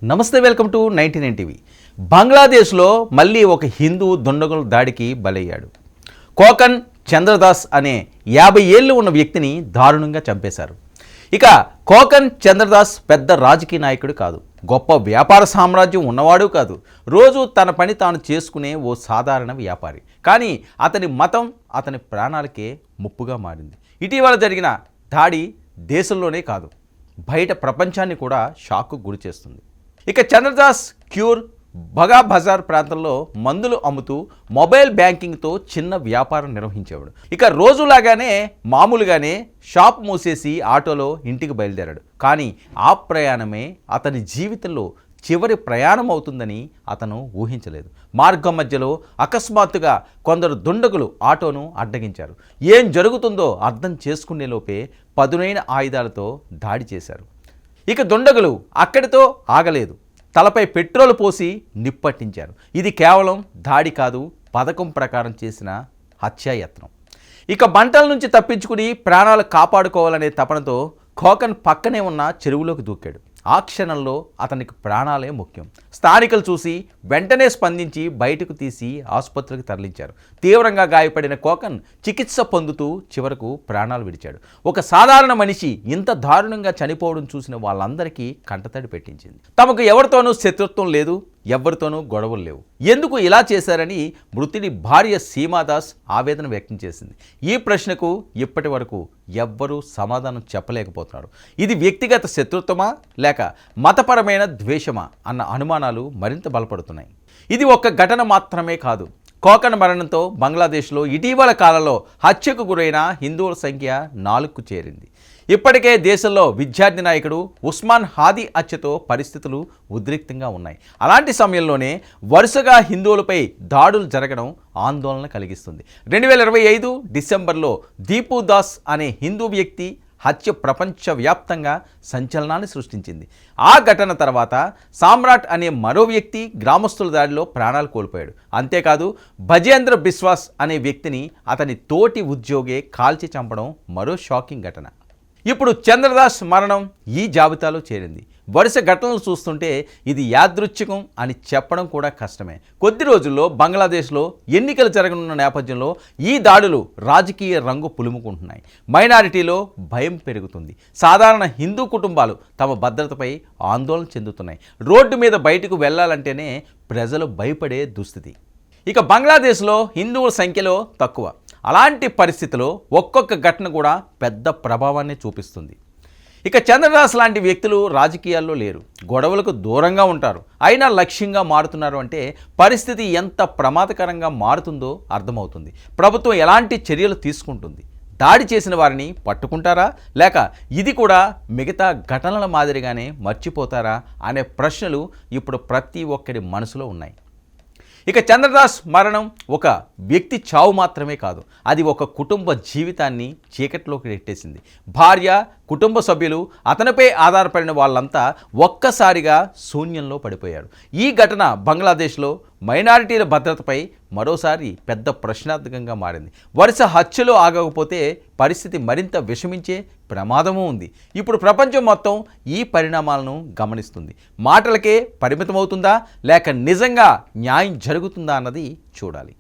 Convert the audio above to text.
నమస్తే, welcome to 99 TV. బంగ్లాదేశ్లో మళ్ళీ ఒక హిందూ దుండగుల దాడికి బలయ్యాడు. కోకన్ చంద్రదాస్ అనే 50 ఏళ్ళు ఉన్న వ్యక్తిని దారుణంగా చంపేశారు. ఇక కోకన్ చంద్రదాస్ పెద్ద రాజకీయ నాయకుడు కాదు, గొప్ప వ్యాపార సామ్రాజ్యం ఉన్నవాడు కాదు. రోజు తన పని తాను చేసుకునే ఓ సాధారణ వ్యాపారి. కానీ అతని మతం అతని ప్రాణాలకే ముప్పుగా మారింది. ఇటీవల జరిగిన దాడి దేశంలోనే కాదు, బయట ప్రపంచాన్ని కూడా షాక్కు గురి చేస్తుంది. ఇక చంద్రదాస్ క్యూర్ బగా బజార్ ప్రాంతంలో మందులు అమ్ముతూ మొబైల్ బ్యాంకింగ్తో చిన్న వ్యాపారం నిర్వహించేవాడు. ఇక రోజులాగానే మామూలుగానే షాప్ మూసేసి ఆటోలో ఇంటికి బయలుదేరాడు. కానీ ఆ ప్రయాణమే అతని జీవితంలో చివరి ప్రయాణం అవుతుందని అతను ఊహించలేదు. మార్గం మధ్యలో అకస్మాత్తుగా కొందరు దుండగులు ఆటోను అడ్డగించారు. ఏం జరుగుతుందో అర్థం చేసుకునే లోపే పదునైన ఆయుధాలతో దాడి చేశారు. ఇక దుండగులు అక్కడితో ఆగలేదు, తలపై పెట్రోల్ పోసి నిప్పట్టించారు. ఇది కేవలం దాడి కాదు, పథకం ప్రకారం చేసిన హత్యాయత్నం. ఇక మంటల నుంచి తప్పించుకుని ప్రాణాలు కాపాడుకోవాలనే తపనతో కోకన్ పక్కనే ఉన్న చెరువులోకి దూకాడు. ఆ క్షణంలో అతనికి ప్రాణాలే ముఖ్యం. స్థానికులు చూసి వెంటనే స్పందించి బయటకు తీసి ఆసుపత్రికి తరలించారు. తీవ్రంగా గాయపడిన కోకన్ చికిత్స పొందుతూ చివరకు ప్రాణాలు విడిచాడు. ఒక సాధారణ మనిషి ఇంత దారుణంగా చనిపోవడం చూసిన వాళ్ళందరికీ కంటతడి పెట్టించింది. తమకు ఎవరితోనూ శత్రుత్వం లేదు, ఎవరితోనూ గొడవలు లేవు, ఎందుకు ఇలా చేశారని మృతుడి భార్య సీమాదాస్ ఆవేదన వ్యక్తం చేసింది. ఈ ప్రశ్నకు ఇప్పటి వరకు ఎవ్వరూ సమాధానం చెప్పలేకపోతున్నారు. ఇది వ్యక్తిగత శత్రుత్వమా లేక మతపరమైన ద్వేషమా అన్న అనుమానాలు మరింత బలపడుతున్నాయి. ఇది ఒక్క ఘటన మాత్రమే కాదు. కోకన్ మరణంతో బంగ్లాదేశ్లో ఇటీవల కాలంలో హత్యకు గురైన హిందువుల సంఖ్య 4కు చేరింది. ఇప్పటికే దేశంలో విద్యార్థి నాయకుడు ఉస్మాన్ హాదీ హత్యతో పరిస్థితులు ఉద్రిక్తంగా ఉన్నాయి. అలాంటి సమయంలోనే వరుసగా హిందువులపై దాడులు జరగడం ఆందోళన కలిగిస్తుంది. 2025 డిసెంబర్లో దీపు దాస్ అనే హిందూ వ్యక్తి హత్య ప్రపంచవ్యాప్తంగా సంచలనాన్ని సృష్టించింది. ఆ ఘటన తర్వాత సామ్రాట్ అనే మరో వ్యక్తి గ్రామస్తుల దాడిలో ప్రాణాలు కోల్పోయాడు. అంతేకాదు భజేంద్ర బిశ్వాస్ అనే వ్యక్తిని అతని తోటి ఉద్యోగే కాల్చి చంపడం మరో షాకింగ్ ఘటన. ఇప్పుడు చంద్రదాస్ మరణం ఈ జాబితాలో చేరింది. వరుస ఘటనలు చూస్తుంటే ఇది యాదృచ్ఛికం అని చెప్పడం కూడా కష్టమే. కొద్ది రోజుల్లో బంగ్లాదేశ్లో ఎన్నికలు జరగనున్న నేపథ్యంలో ఈ దాడులు రాజకీయ రంగు పులుముకుంటున్నాయి. మైనారిటీలో భయం పెరుగుతుంది. సాధారణ హిందూ కుటుంబాలు తమ భద్రతపై ఆందోళన చెందుతున్నాయి. రోడ్డు మీద బయటకు వెళ్ళాలంటేనే ప్రజలు భయపడే దుస్థితి. ఇక బంగ్లాదేశ్లో హిందువుల సంఖ్యలో తక్కువ. అలాంటి పరిస్థితిలో ఒక్కొక్క ఘటన కూడా పెద్ద ప్రభావాన్ని చూపిస్తుంది. ఇక చంద్రదాస్ లాంటి వ్యక్తులు రాజకీయాల్లో లేరు, గొడవలకు దూరంగా ఉంటారు, అయినా లక్ష్యంగా మారుతున్నారు అంటే పరిస్థితి ఎంత ప్రమాదకరంగా మారుతుందో అర్థమవుతుంది. ప్రభుత్వం ఎలాంటి చర్యలు తీసుకుంటుంది? దాడి చేసిన వారిని పట్టుకుంటారా లేక ఇది కూడా మిగతా ఘటనల మాదిరిగానే మర్చిపోతారా అనే ప్రశ్నలు ఇప్పుడు ప్రతి ఒక్కరి మనసులో ఉన్నాయి. ఇక చంద్రదాస్ మరణం ఒక వ్యక్తి చావు మాత్రమే కాదు, అది ఒక కుటుంబ జీవితాన్ని చీకట్లోకి నెట్టేసింది. భార్య, కుటుంబ సభ్యులు, అతనిపై ఆధారపడిన వాళ్ళంతా ఒక్కసారిగా శూన్యంలో పడిపోయారు. ఈ ఘటన బంగ్లాదేశ్లో మైనారిటీల భద్రతపై మరోసారి పెద్ద ప్రశ్నార్థకంగా మారింది. వరుస హత్యలు ఆగకపోతే పరిస్థితి మరింత విషమించే ప్రమాదము ఉంది. ఇప్పుడు ప్రపంచం మొత్తం ఈ పరిణామాలను గమనిస్తుంది. మాటలకే పరిమితమవుతుందా లేక నిజంగా న్యాయం జరుగుతుందా అన్నది చూడాలి.